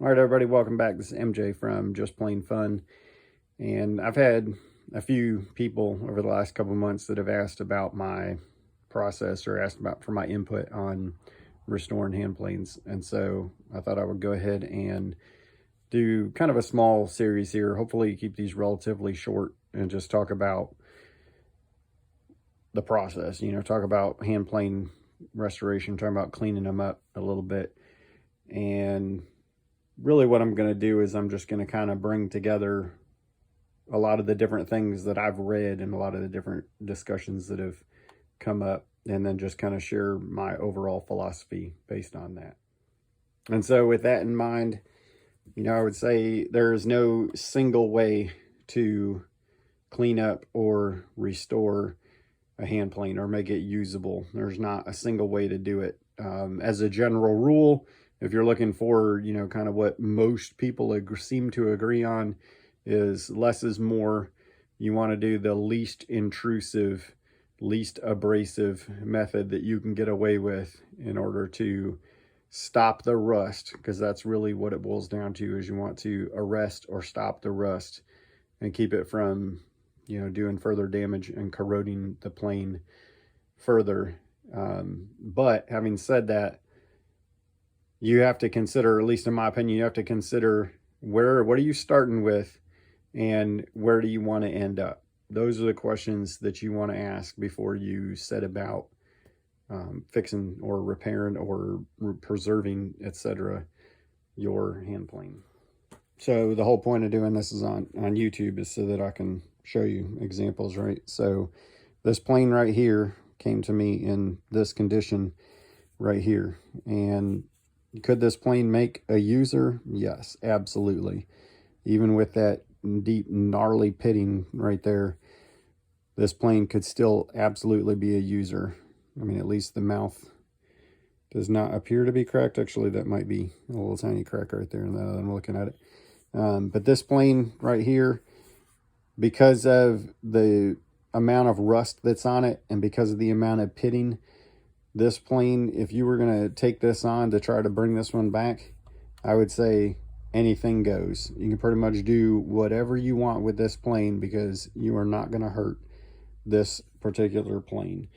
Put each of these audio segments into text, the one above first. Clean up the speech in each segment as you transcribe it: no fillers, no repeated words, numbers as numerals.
All right, everybody, welcome back. This is MJ from Just Plain Fun. And I've had a few people over the last couple of months that have asked about my process or asked about for my input on restoring hand planes. And so I thought I would go ahead and do kind of a small series here. Hopefully keep these relatively short and just talk about the process, talk about hand plane restoration, talk about cleaning them up a little bit. And really what I'm going to do is I'm just going to kind of bring together a lot of the different things that I've read and a lot of the different discussions that have come up, and then just kind of share my overall philosophy based on that. And so with that in mind, I would say there is no single way to clean up or restore a hand plane or make it usable. There's not a single way to do it. As a general rule, if you're looking for, kind of what most people seem to agree on is less is more. You want to do the least intrusive, least abrasive method that you can get away with in order to stop the rust, because that's really what it boils down to, is you want to arrest or stop the rust and keep it from, doing further damage and corroding the plane further. But having said that, you have to consider, at least in my opinion, you have to consider what are you starting with and where do you want to end up? Those are the questions that you want to ask before you set about fixing or repairing or preserving, etc., your hand plane. So the whole point of doing this is on YouTube is so that I can show you examples, right? So this plane right here came to me in this condition right here, and could this plane make a user? Yes, absolutely. Even with that deep, gnarly pitting right there, this plane could still absolutely be a user. I mean, at least the mouth does not appear to be cracked. Actually, that might be a little tiny crack right there now that I'm looking at it. But this plane right here, because of the amount of rust that's on it and because of the amount of pitting, this plane, if you were going to take this on to try to bring this one back, I would say anything goes. You can pretty much do whatever you want with this plane because you are not going to hurt this particular plane.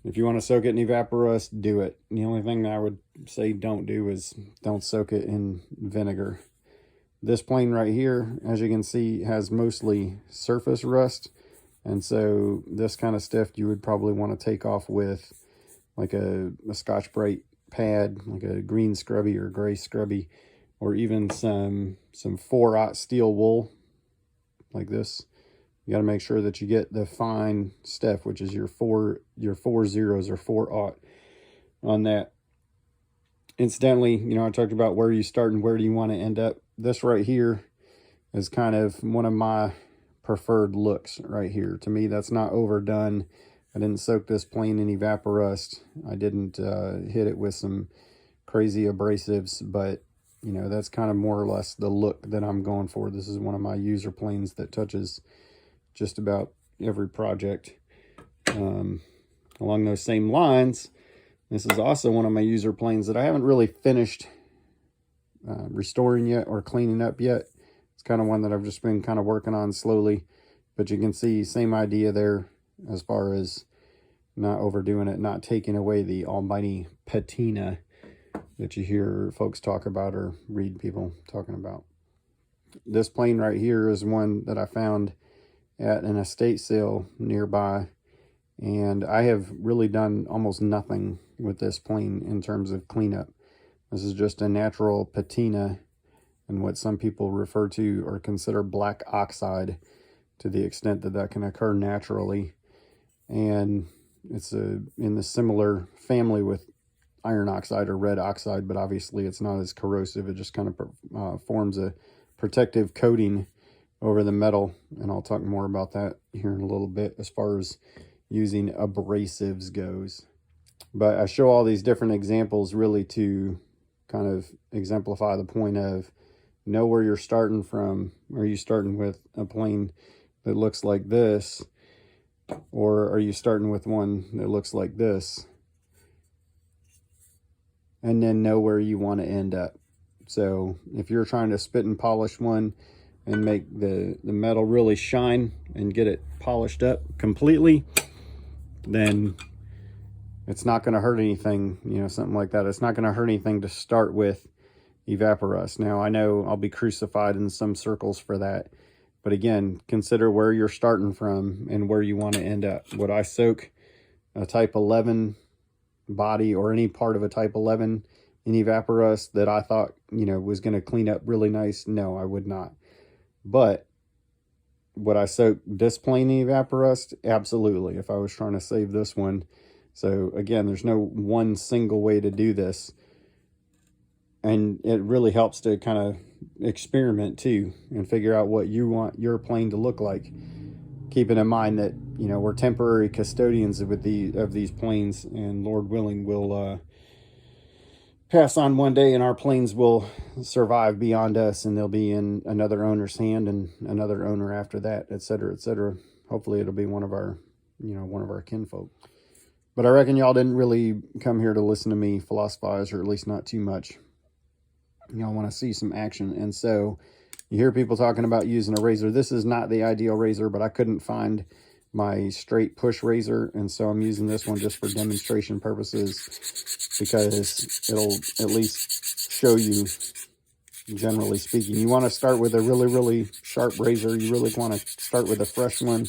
If you want to soak it in evaporust, do it. The only thing I would say don't do is don't soak it in vinegar. This plane right here, as you can see, has mostly surface rust. And so this kind of stuff you would probably want to take off with like a Scotch-Brite pad, like a green scrubby or gray scrubby, or even some 4/0 steel wool like this. You got to make sure that you get the fine stuff, which is your 4 zeros or 4/0 on that. Incidentally, I talked about where you start and where do you want to end up. This right here is kind of one of my preferred looks right here. To me, that's not overdone. I didn't soak this plane in evaporust. I didn't hit it with some crazy abrasives, but that's kind of more or less the look that I'm going for. This is one of my user planes that touches just about every project. Along those same lines, this is also one of my user planes that I haven't really finished restoring yet or cleaning up yet. It's kind of one that I've just been kind of working on slowly, but you can see same idea there as far as not overdoing it, not taking away the almighty patina that you hear folks talk about or read people talking about. This plane right here is one that I found at an estate sale nearby, and I have really done almost nothing with this plane in terms of cleanup. This is just a natural patina and what some people refer to or consider black oxide, to the extent that that can occur naturally. And it's in the similar family with iron oxide or red oxide, but obviously it's not as corrosive. It just kind of forms a protective coating over the metal, and I'll talk more about that here in a little bit as far as using abrasives goes. But I show all these different examples really to kind of exemplify the point of know where you're starting from. Are you starting with a plane that looks like this, or are you starting with one that looks like this? And then know where you want to end up. So if you're trying to spit and polish one and make the metal really shine and get it polished up completely, then it's not going to hurt anything, you know, something like that. It's not going to hurt anything to start with Evaporust. Now, I know I'll be crucified in some circles for that, but again, consider where you're starting from and where you want to end up. Would I soak a type 11 body or any part of a type 11 in Evaporust that I thought, you know, was going to clean up really nice? No, I would not. But would I soak this plane in Evaporust? Absolutely, if I was trying to save this one. So again, there's no one single way to do this. And it really helps to kind of experiment too and figure out what you want your plane to look like. Keeping in mind that, you know, we're temporary custodians of these planes, and Lord willing, we'll pass on one day and our planes will survive beyond us, and they'll be in another owner's hand and another owner after that, etc., etc. Hopefully it'll be one of our, you know, one of our kinfolk. But I reckon y'all didn't really come here to listen to me philosophize, or at least not too much. Y'all want to see some action. And so you hear people talking about using a razor. This is not the ideal razor, but I couldn't find my straight push razor, and so I'm using this one just for demonstration purposes, because it'll at least show you, generally speaking. You want to start with a really, really sharp razor. You really want to start with a fresh one.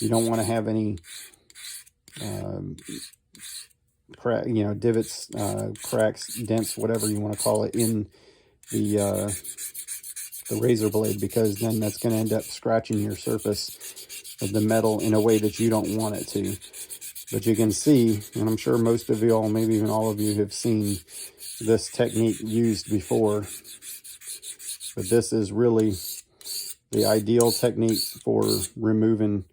You don't want to have any crack, you know, divots, cracks, dents, whatever you want to call it, in the razor blade, because then that's going to end up scratching your surface of the metal in a way that you don't want it to. But you can see, and I'm sure most of you all, maybe even all of you, have seen this technique used before, but this is really the ideal technique for removing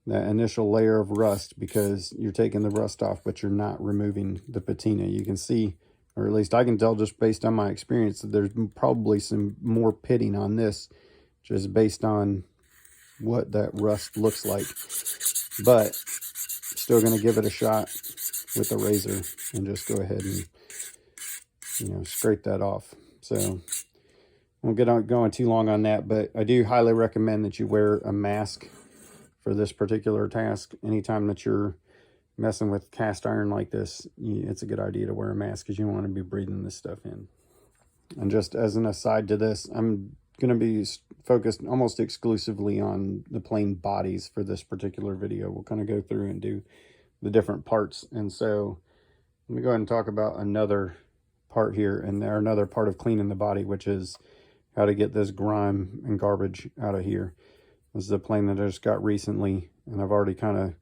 that initial layer of rust, because you're taking the rust off, but you're not removing the patina. You can see, or at least I can tell just based on my experience, that there's probably some more pitting on this, just based on what that rust looks like. But still going to give it a shot with the razor and just go ahead and, you know, scrape that off. So I won't get on going too long on that, but I do highly recommend that you wear a mask for this particular task. Anytime that you're messing with cast iron like this, it's a good idea to wear a mask, because you don't want to be breathing this stuff in. And just as an aside to this, I'm going to be focused almost exclusively on the plane bodies for this particular video. We'll kind of go through and do the different parts. And so let me go ahead and talk about another part here, and another part of cleaning the body, which is how to get this grime and garbage out of here. This is a plane that I just got recently, and I've already kind of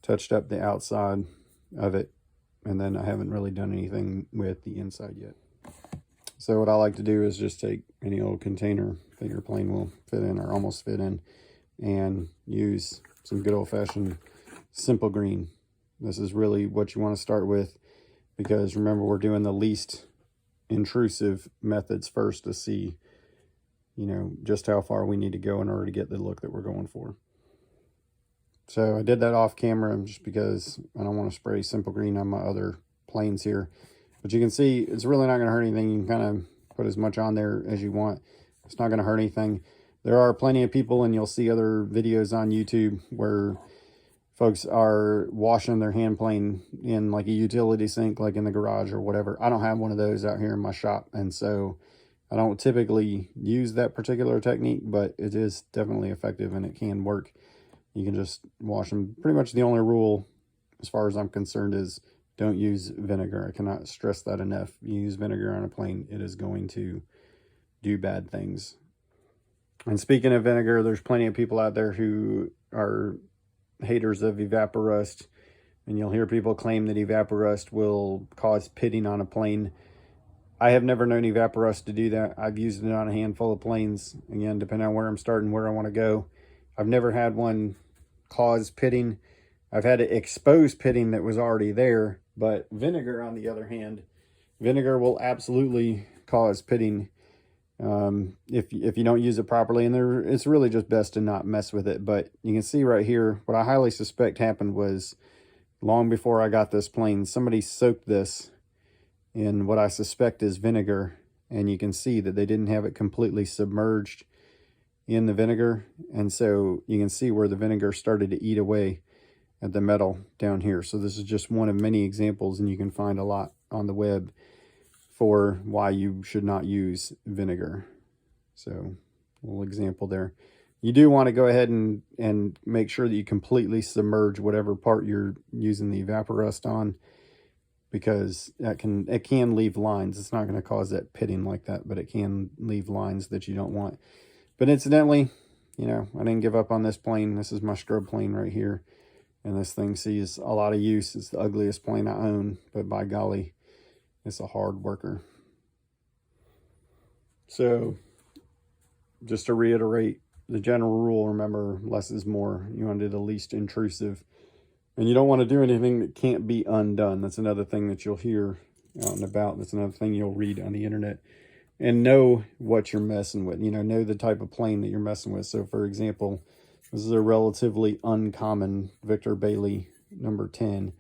touched up the outside of it, and then I haven't really done anything with the inside yet. So what I like to do is just take any old container that your plane will fit in, or almost fit in, and use some good old-fashioned simple green. This is really what you want to start with, because remember, we're doing the least intrusive methods first to see, you know, just how far we need to go in order to get the look that we're going for. So I did that off camera just because I don't want to spray simple green on my other planes here. But you can see it's really not going to hurt anything. You can kind of put as much on there as you want. It's not going to hurt anything. There are plenty of people, and you'll see other videos on YouTube where folks are washing their hand plane in like a utility sink, like in the garage or whatever. I don't have one of those out here in my shop, and so I don't typically use that particular technique, but it is definitely effective and it can work. You can just wash them. Pretty much the only rule, as far as I'm concerned, is don't use vinegar. I cannot stress that enough. You use vinegar on a plane, it is going to do bad things. And speaking of vinegar, there's plenty of people out there who are haters of Evaporust, and you'll hear people claim that Evaporust will cause pitting on a plane. I have never known Evaporust to do that. I've used it on a handful of planes, again, depending on where I'm starting, where I want to go. I've never had one cause pitting. I've had to expose pitting that was already there, but vinegar, on the other hand, vinegar will absolutely cause pitting if you don't use it properly, and it's really just best to not mess with it. But you can see right here, what I highly suspect happened was, long before I got this plane, somebody soaked this in what I suspect is vinegar, and you can see that they didn't have it completely submerged in the vinegar. And so you can see where the vinegar started to eat away at the metal down here. So this is just one of many examples, and you can find a lot on the web for why you should not use vinegar. So a little example there. You do want to go ahead and make sure that you completely submerge whatever part you're using the evaporust on, because it can leave lines. It's not going to cause that pitting like that, but it can leave lines that you don't want. But incidentally, you know, I didn't give up on this plane. This is my scrub plane right here. And this thing sees a lot of use. It's the ugliest plane I own, but by golly, it's a hard worker. So just to reiterate, the general rule, remember, less is more. You want to do the least intrusive. And you don't want to do anything that can't be undone. That's another thing that you'll hear out and about. That's another thing you'll read on the internet. And know what you're messing with. You know the type of plane that you're messing with. So, for example, this is a relatively uncommon Victor Bailey number 10.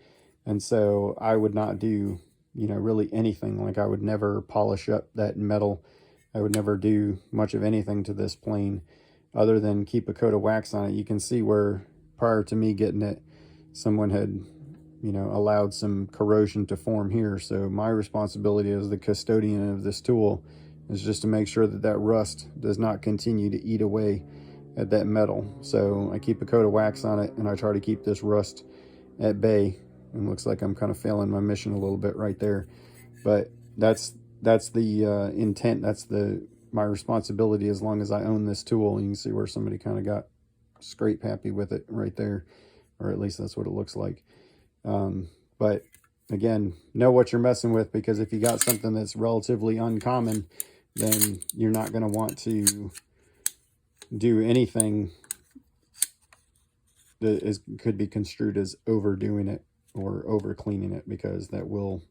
And so I would not do, really anything. Like, I would never polish up that metal. I would never do much of anything to this plane other than keep a coat of wax on it. You can see where prior to me getting it, someone had, allowed some corrosion to form here. So my responsibility as the custodian of this tool is just to make sure that that rust does not continue to eat away at that metal. So I keep a coat of wax on it, and I try to keep this rust at bay. And it looks like I'm kind of failing my mission a little bit right there. But that's the intent. That's my responsibility as long as I own this tool. You can see where somebody kind of got scrape happy with it right there, or at least that's what it looks like. But again, know what you're messing with, because if you got something that's relatively uncommon, then you're not going to want to do anything that could be construed as overdoing it or over cleaning it, because that will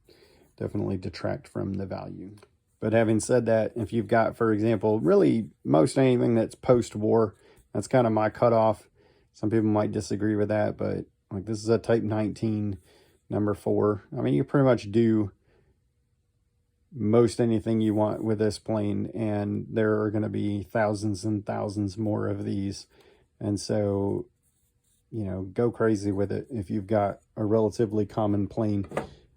definitely detract from the value. But having said that, if you've got, for example, really most anything that's post-war, that's kind of my cutoff. Some people might disagree with that, but like, this is a Type 19 number 4. I mean, you pretty much do most anything you want with this plane, and there are going to be thousands and thousands more of these. And so, go crazy with it if you've got a relatively common plane.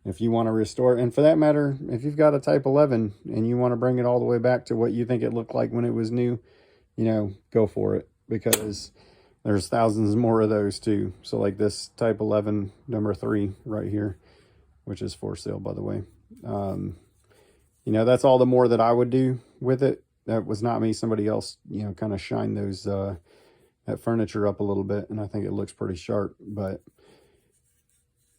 If you want to restore it, and for that matter, if you've got a Type 11 and you want to bring it all the way back to what you think it looked like when it was new, go for it, because there's thousands more of those too. So like this Type 11 number 3 right here, which is for sale, by the way. That's all the more that I would do with it. That was not me. Somebody else, kind of shined those, that furniture up a little bit, and I think it looks pretty sharp. But,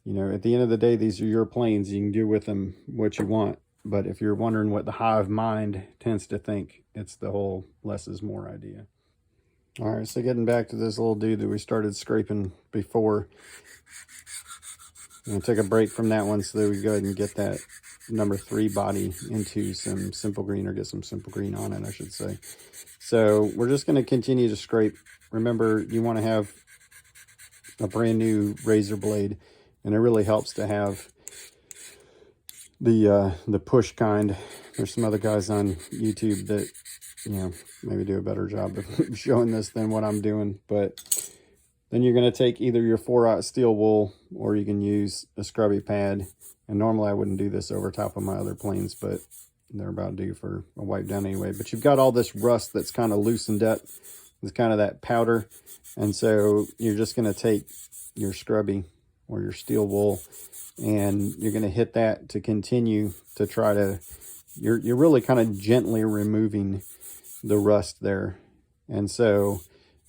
at the end of the day, these are your planes. You can do with them what you want. But if you're wondering what the hive mind tends to think, it's the whole less is more idea. All right, so getting back to this little dude that we started scraping before. I'm going to take a break from that one so that we go ahead and get that number 3 body into some simple green, or get some simple green on it, I should say. So we're just going to continue to scrape. Remember, you want to have a brand new razor blade, and it really helps to have the push kind. There's some other guys on YouTube that, maybe do a better job of showing this than what I'm doing. But then you're going to take either your 4/0 steel wool, or you can use a scrubby pad. And normally I wouldn't do this over top of my other planes, but they're about due for a wipe down anyway. But you've got all this rust that's kind of loosened up. It's kind of that powder. And so you're just going to take your scrubby or your steel wool, and you're going to hit that to continue to try to, you're really kind of gently removing the rust there. And so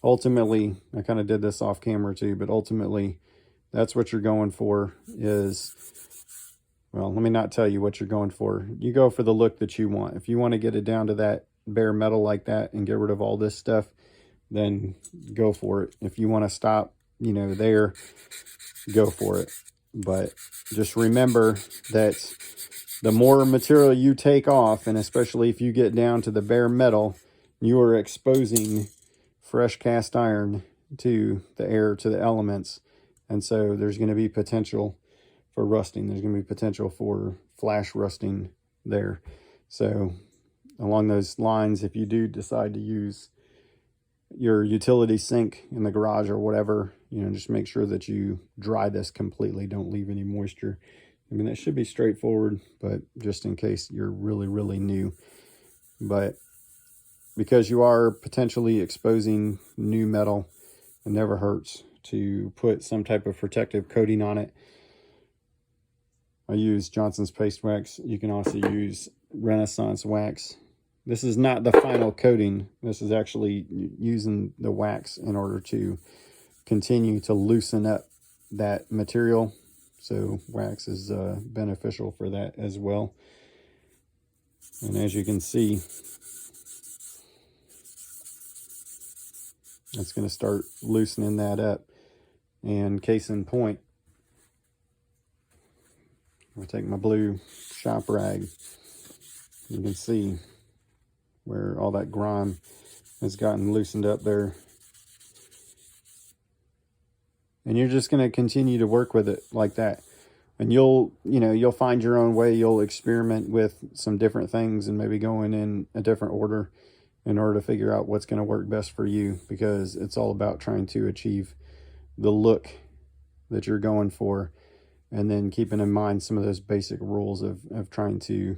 ultimately, I kind of did this off camera too, but ultimately that's what you're going for is, well, let me not tell you what you're going for. You go for the look that you want. If you want to get it down to that bare metal like that and get rid of all this stuff, then go for it. If you want to stop, there, go for it. But just remember that the more material you take off, and especially if you get down to the bare metal, you are exposing fresh cast iron to the air, to the elements. And so there's going to be potential for rusting. There's going to be potential for flash rusting there. So along those lines, if you do decide to use your utility sink in the garage or whatever, just make sure that you dry this completely. Don't leave any moisture. I mean, that should be straightforward, but just in case you're really, really new. But because you are potentially exposing new metal, it never hurts to put some type of protective coating on it. I use Johnson's paste wax. You can also use Renaissance wax. This is not the final coating. This is actually using the wax in order to continue to loosen up that material. So wax is beneficial for that as well. And as you can see, it's going to start loosening that up. And case in point, I'll take my blue shop rag. You can see where all that grime has gotten loosened up there. And you're just going to continue to work with it like that. And you'll find your own way. You'll experiment with some different things and maybe going in a different order in order to figure out what's going to work best for you, because it's all about trying to achieve the look that you're going for, and then keeping in mind some of those basic rules of trying to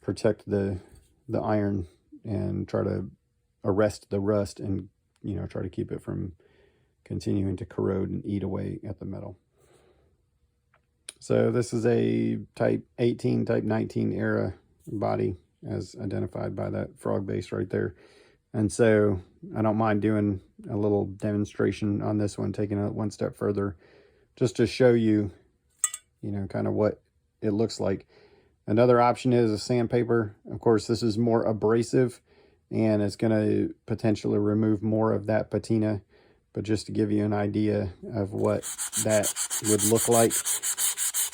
protect the iron and try to arrest the rust, and try to keep it from continuing to corrode and eat away at the metal. So this is a type 18, type 19 era body, as identified by that frog base right there. And so I don't mind doing a little demonstration on this one, taking it one step further, just to show you, kind of what it looks like. Another option is a sandpaper. Of course, this is more abrasive, and it's going to potentially remove more of that patina. But just to give you an idea of what that would look like,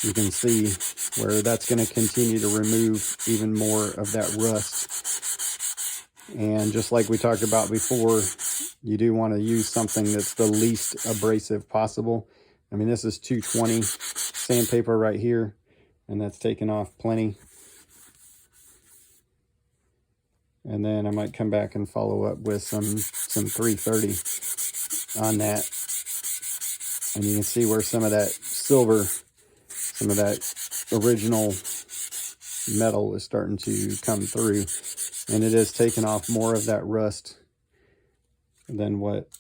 you can see where that's going to continue to remove even more of that rust. And just like we talked about before, you do want to use something that's the least abrasive possible. I mean, this is 220 sandpaper right here, and that's taken off plenty. And then I might come back and follow up with some 330 on that. And you can see where some of that silver, some of that original metal is starting to come through, and it is taking off more of that rust than what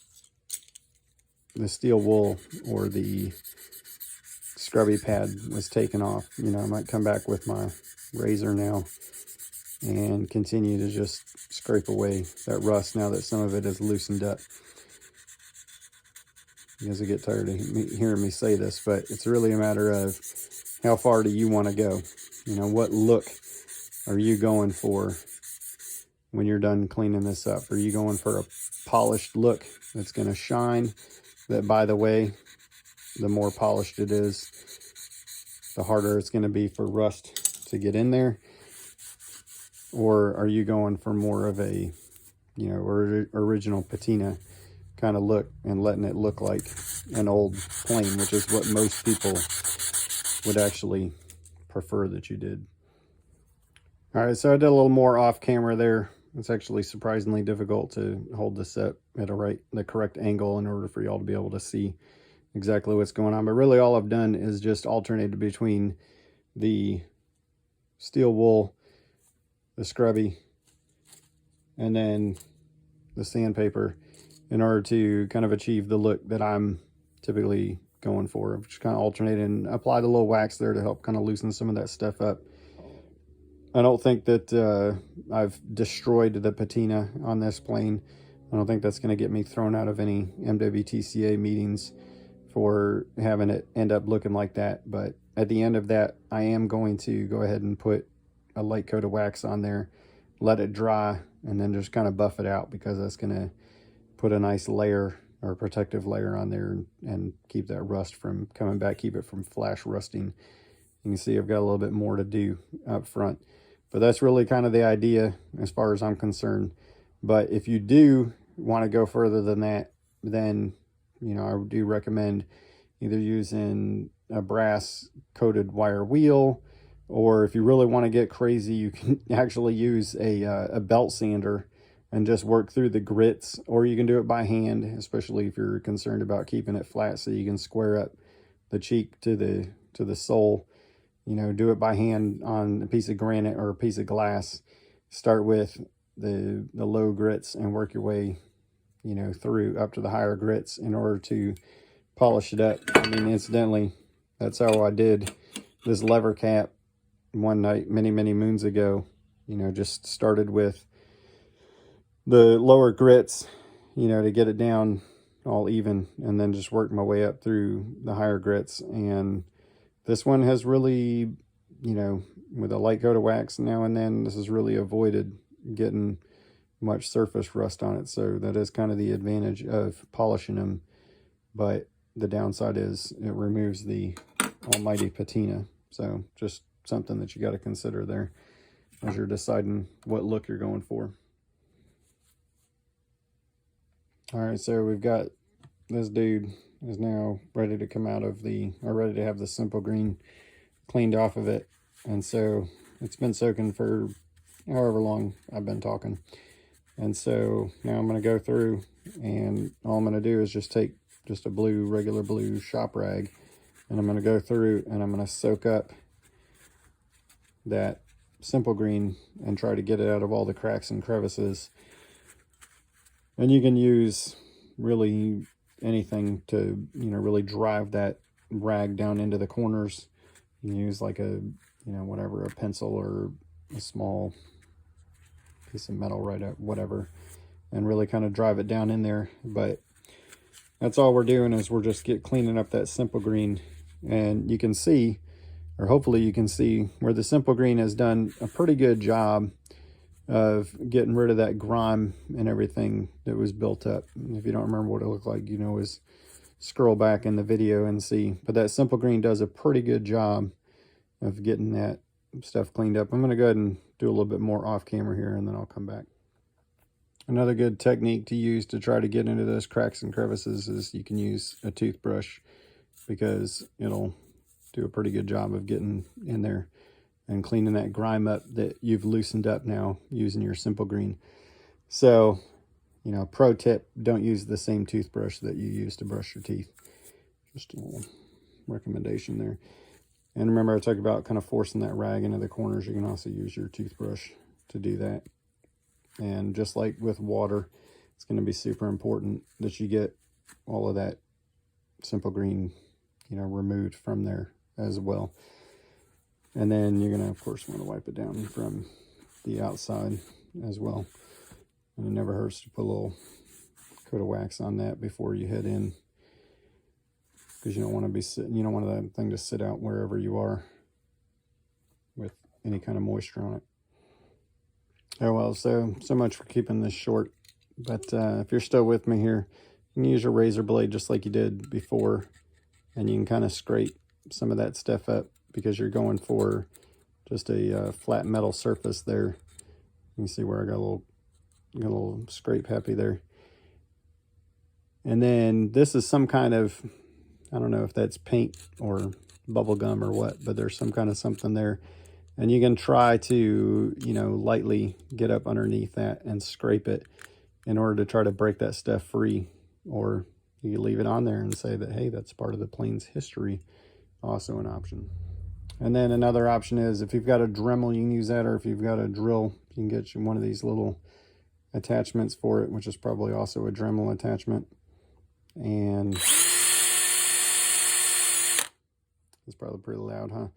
the steel wool or the scrubby pad was taken off. I might come back with my razor now and continue to just scrape away that rust now that some of it is loosened up. You guys will get tired of hearing me say this, but it's really a matter of how far do you want to go? What look are you going for when you're done cleaning this up? Are you going for a polished look that's going to shine? That, by the way, the more polished it is, the harder it's going to be for rust to get in there. Or are you going for more of a, original patina kind of look and letting it look like an old plane, which is what most people would actually prefer that you did. All right, so I did a little more off camera there. It's actually surprisingly difficult to hold this up at the correct angle in order for y'all to be able to see exactly what's going on. But really all I've done is just alternated between the steel wool, the scrubby, and then the sandpaper in order to kind of achieve the look that I'm typically going for. I've just kind of alternated and applied a little wax there to help kind of loosen some of that stuff up. I don't think that I've destroyed the patina on this plane. I don't think that's going to get me thrown out of any MWTCA meetings for having it end up looking like that. But at the end of that, I am going to go ahead and put a light coat of wax on there, let it dry, and then just kind of buff it out, because that's going to put a nice layer or protective layer on there and keep that rust from coming back, keep it from flash rusting. You can see I've got a little bit more to do up front, but that's really kind of the idea as far as I'm concerned. But if you do want to go further than that, then I do recommend either using a brass coated wire wheel Or if you really want to get crazy, you can actually use a belt sander and just work through the grits, or you can do it by hand, especially if you're concerned about keeping it flat so you can square up the cheek to the sole. You know, do it by hand on a piece of granite or a piece of glass. Start with the low grits and work your way, you know, through up to the higher grits in order to polish it up. I mean, incidentally, that's how I did this lever cap one night many moons ago. You know, just started with the lower grits, you know, to get it down all even, and then just worked my way up through the higher grits. And this one has really, you know, with a light coat of wax now and then, this has really avoided getting much surface rust on it. So that is kind of the advantage of polishing them. But the downside is it removes the almighty patina. So just something that you got to consider there as you're deciding what look you're going for. All right, so we've got this dude is now ready to come out of the, or ready to have the simple green cleaned off of it. And so it's been soaking for however long I've been talking. And so now I'm going to go through, and all I'm going to do is just take just a regular blue shop rag, and I'm going to go through and I'm going to soak up that simple green and try to get it out of all the cracks and crevices. And you can use really anything to, you know, really drive that rag down into the corners. You can use like a, you know, whatever, a pencil or a small piece of metal, right up, whatever, and really kind of drive it down in there. But that's all we're doing, is we're just cleaning up that simple green. And you can see, or hopefully you can see, where the simple green has done a pretty good job of getting rid of that grime and everything that was built up. If you don't remember what it looked like, you know, is scroll back in the video and see. But that simple green does a pretty good job of getting that stuff cleaned up. I'm going to go ahead and do a little bit more off camera here, and then I'll come back. Another good technique to use to try to get into those cracks and crevices is you can use a toothbrush, because it'll do a pretty good job of getting in there and cleaning that grime up that you've loosened up now using your simple green. So, you know, pro tip, don't use the same toothbrush that you use to brush your teeth. Just a little recommendation there. And remember, I talked about kind of forcing that rag into the corners. You can also use your toothbrush to do that. And just like with water, it's going to be super important that you get all of that simple green, you know, removed from there as well. And then you're going to, of course, want to wipe it down from the outside as well. And it never hurts to put a little coat of wax on that before you head in, because you don't want to be sitting, you don't want that thing to sit out wherever you are with any kind of moisture on it. Oh well, so much for keeping this short. But if you're still with me here, you can use your razor blade just like you did before, and you can kind of scrape some of that stuff up, because you're going for just a flat metal surface there. You can see where I got a little scrape happy there. And then this is some kind of, I don't know if that's paint or bubble gum or what, but there's some kind of something there. And you can try to, you know, lightly get up underneath that and scrape it in order to try to break that stuff free. Or you can leave it on there and say that, hey, that's part of the plane's history. Also an option. And then another option is, if you've got a Dremel, you can use that, or if you've got a drill, you can get you one of these little attachments for it, which is probably also a Dremel attachment. And it's probably pretty loud, huh?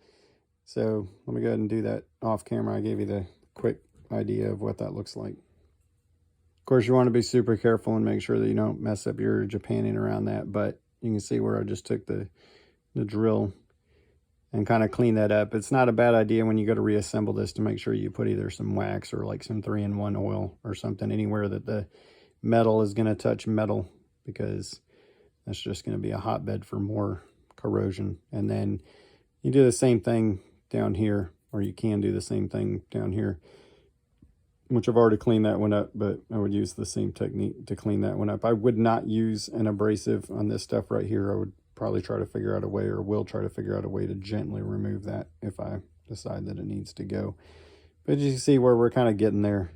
So let me go ahead and do that off camera. I gave you the quick idea of what that looks like. Of course, you want to be super careful and make sure that you don't mess up your Japanning around that, but you can see where I just took the drill and kind of clean that up. It's not a bad idea when you go to reassemble this to make sure you put either some wax or like some 3-in-1 oil or something anywhere that the metal is going to touch metal, because that's just going to be a hotbed for more corrosion. And then you do the same thing down here, or you can do the same thing down here, which I've already cleaned that one up, but I would use the same technique to clean that one up. I would not use an abrasive on this stuff right here. I would probably try to figure out a way, or will try to figure out a way to gently remove that if I decide that it needs to go. But you see where we're kind of getting there.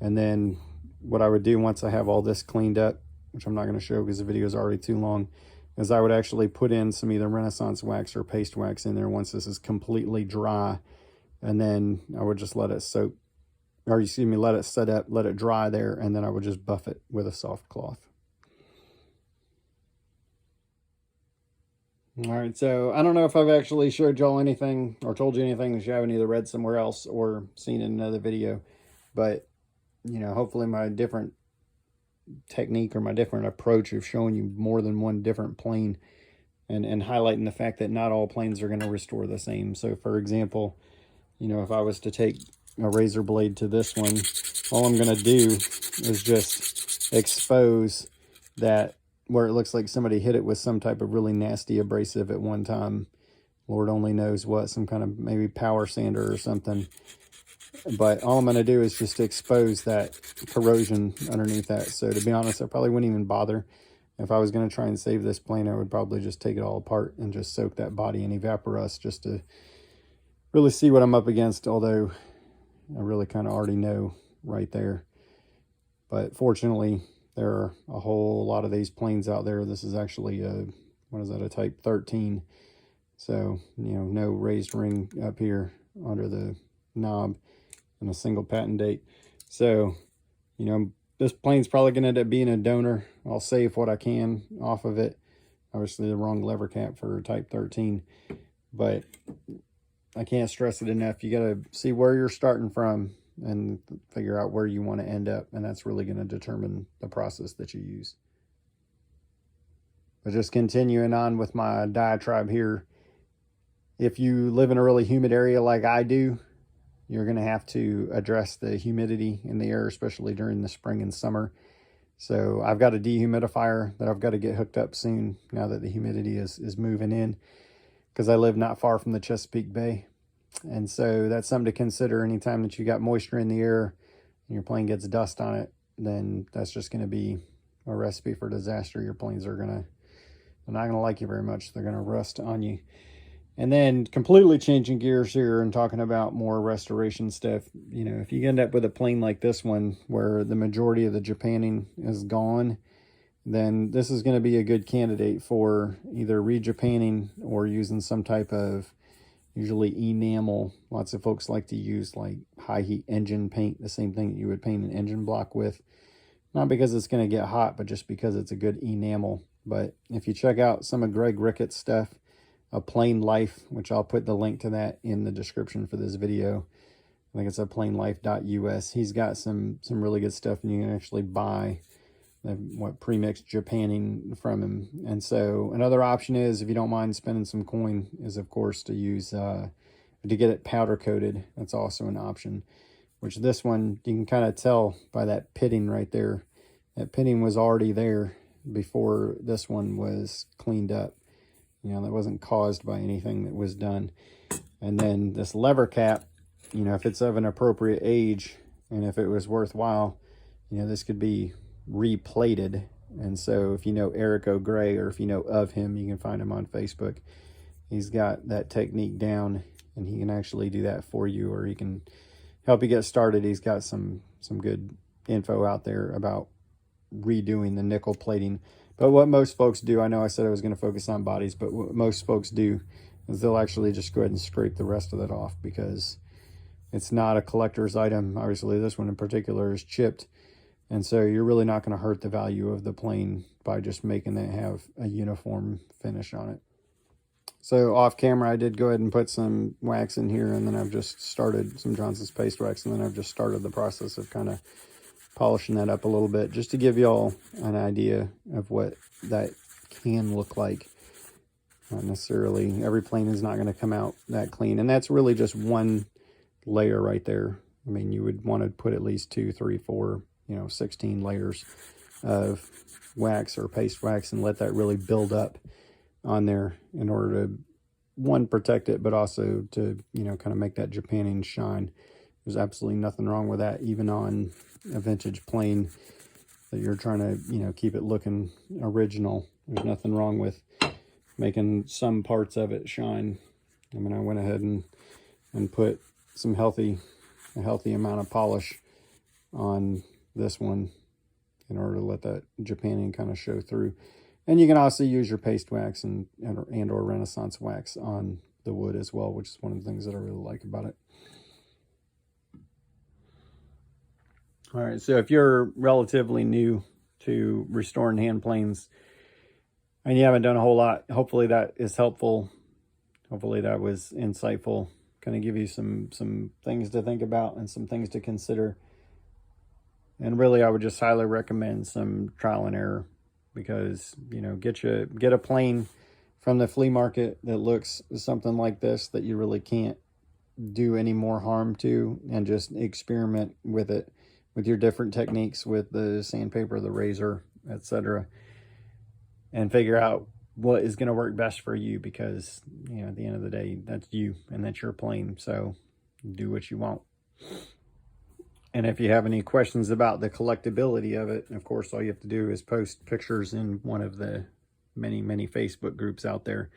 And then what I would do once I have all this cleaned up, which I'm not going to show because the video is already too long, is I would actually put in some either Renaissance wax or paste wax in there once this is completely dry. And then I would just let it soak, or excuse me, let it set up, let it dry there, and then I would just buff it with a soft cloth. All right, so I don't know if I've actually showed y'all anything or told you anything that you haven't either read somewhere else or seen in another video, but you know, hopefully my different technique or my different approach of showing you more than one different plane and highlighting the fact that not all planes are going to restore the same. So for example, you know, if I was to take a razor blade to this one, all I'm going to do is just expose that where it looks like somebody hit it with some type of really nasty abrasive at one time. Lord only knows what, some kind of maybe power sander or something. But all I'm going to do is just expose that corrosion underneath that. So to be honest, I probably wouldn't even bother. If I was going to try and save this plane, I would probably just take it all apart and just soak that body in Evaporust just to really see what I'm up against, although I really kind of already know right there. But fortunately, there are a whole lot of these planes out there. This is actually a, what is that, a Type 13. So, you know, no raised ring up here under the knob and a single patent date. So, you know, this plane's probably going to end up being a donor. I'll save what I can off of it. Obviously the wrong lever cap for Type 13, but I can't stress it enough. You got to see where you're starting from and figure out where you want to end up. And that's really going to determine the process that you use. But just continuing on with my diatribe here, if you live in a really humid area like I do, you're going to have to address the humidity in the air, especially during the spring and summer. So I've got a dehumidifier that I've got to get hooked up soon now that the humidity is moving in, because I live not far from the Chesapeake Bay. And so that's something to consider anytime that you got moisture in the air and your plane gets dust on it, then that's just going to be a recipe for disaster. Your planes are they're not going to like you very much. They're going to rust on you. And then completely changing gears here and talking about more restoration stuff. You know, if you end up with a plane like this one where the majority of the Japanning is gone, then this is going to be a good candidate for either re-Japanning or using some type of usually enamel. Lots of folks like to use like high heat engine paint, the same thing that you would paint an engine block with. Not because it's going to get hot, but just because it's a good enamel. But if you check out some of Greg Ricketts' stuff, A Plane Life, which I'll put the link to that in the description for this video. I think it's at planelife.us. He's got some really good stuff, and you can actually buy what pre-mixed Japanning from him. And so another option is, if you don't mind spending some coin, is of course to use to get it powder coated. That's also an option, which this one you can kind of tell by that pitting right there. That pitting was already there before this one was cleaned up. You know, that wasn't caused by anything that was done. And then this lever cap, you know, if it's of an appropriate age and if it was worthwhile, you know, this could be replated. And so if you know Eric O'Gray, or if you know of him, you can find him on Facebook. He's got that technique down, and he can actually do that for you, or he can help you get started. He's got some good info out there about redoing the nickel plating. But what most folks do, I know I said I was going to focus on bodies, but what most folks do is they'll actually just go ahead and scrape the rest of it off, because it's not a collector's item. Obviously, this one in particular is chipped, and so you're really not going to hurt the value of the plane by just making it have a uniform finish on it. So off camera, I did go ahead and put some wax in here, and then I've just started some Johnson's paste wax, and then I've just started the process of kind of polishing that up a little bit, just to give y'all an idea of what that can look like. Not necessarily, every plane is not going to come out that clean, and that's really just one layer right there. I mean, you would want to put at least 2, 3, 4, 16 layers of wax or paste wax, and let that really build up on there in order to, one, protect it, but also to, kind of make that Japanning shine. There's absolutely nothing wrong with that, even on a vintage plane that you're trying to, keep it looking original. There's nothing wrong with making some parts of it shine. I mean, I went ahead and and put some a healthy amount of polish on this one in order to let that Japanning kind of show through. And you can also use your paste wax and or Renaissance wax on the wood as well, which is one of the things that I really like about it. All right, so if you're relatively new to restoring hand planes and you haven't done a whole lot, hopefully that is helpful. Hopefully that was insightful. Kind of give you some things to think about and some things to consider. And really, I would just highly recommend some trial and error, because, you know, get a plane from the flea market that looks something like this that you really can't do any more harm to, and just experiment with it, with your different techniques, with the sandpaper, the razor, etc., and figure out what is going to work best for you, because, you know, at the end of the day, that's you and that's your plane. So do what you want. And if you have any questions about the collectability of it, of course, all you have to do is post pictures in one of the many, many Facebook groups out there.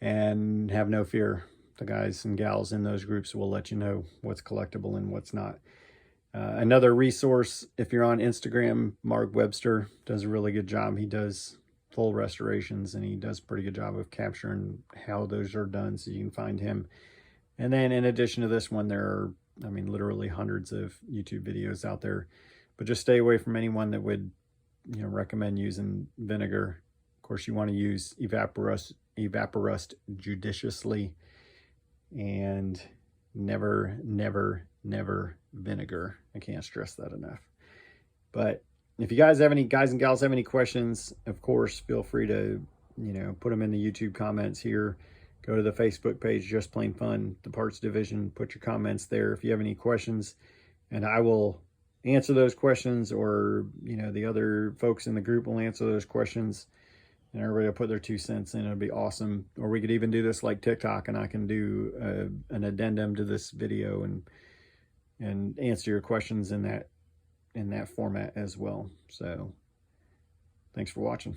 And have no fear. The guys and gals in those groups will let you know what's collectible and what's not. Another resource, if you're on Instagram, Mark Webster does a really good job. He does full restorations, and he does a pretty good job of capturing how those are done, so you can find him. And then in addition to this one, there are, I mean, literally hundreds of YouTube videos out there. But just stay away from anyone that would, you know, recommend using vinegar. Of course, you want to use Evaporust judiciously, and never, never, never vinegar. I can't stress that enough. But if you guys and gals have any questions, of course, feel free to, you know, put them in the YouTube comments here. Go to the Facebook page, Just Plain Fun, the parts division, put your comments there if you have any questions, and I will answer those questions, or, you know, the other folks in the group will answer those questions, and everybody will put their 2 cents in. It'll be awesome. Or we could even do this like TikTok, and I can do an addendum to this video and answer your questions in that format as well. So thanks for watching.